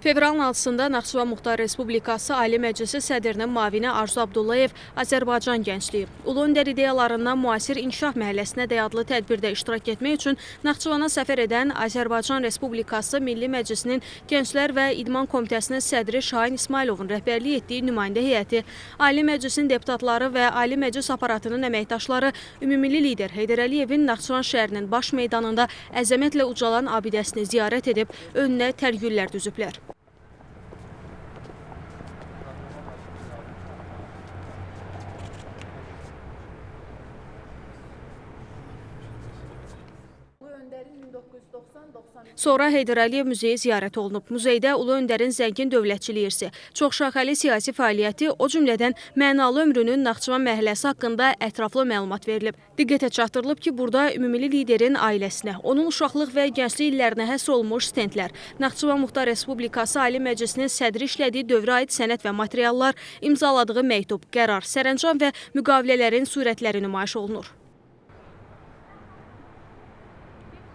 Fevralın 6-sında Naxçıvan Muxtar Respublikası Ali Məclisi sədrinin müavini Arzu Abdullayev Azərbaycan gəncliyi, Ulu Öndər ideyalarından müasir inkişaf məhəlləsinə adlı tədbirdə iştirak etmək üçün Naxçıvana səfər edən Azərbaycan Respublikası Milli Məclisinin Gənclər və İdman Komitəsinin sədri Şahin İsmayılovun rəhbərlik etdiyi nümayəndə heyəti, Ali Məclisin deputatları və Ali Məclis aparatının əməkdaşları Ümumilli lider Heydər Əliyevin Naxçıvan şəhərinin baş meydanında əzəmətlə ucalan abidəsini ziyarət edib önünə tərgüllər düzüblər. Sonra Heydər Əliyev muzeyi ziyarət olunub. Muzeydə Ulu Öndərin zəngin dövlətçilik irsi, çoxşaxəli siyasi fəaliyyəti, o cümlədən mənalı ömrünün Naxçıvan məhəlləsi haqqında ətraflı məlumat verilib. Diqqətə çatdırılıb ki, burada ümumilli liderin ailəsinə, onun uşaqlıq və gənclik illərinə həsr olunmuş stendlər, Naxçıvan Muxtar Respublikası Ali Məclisinin sədri işlədiyi dövrə aid sənəd və materiallar, imzaladığı məktub, qərar, sərəncam və müqavilələrin surətləri nümayiş olunur.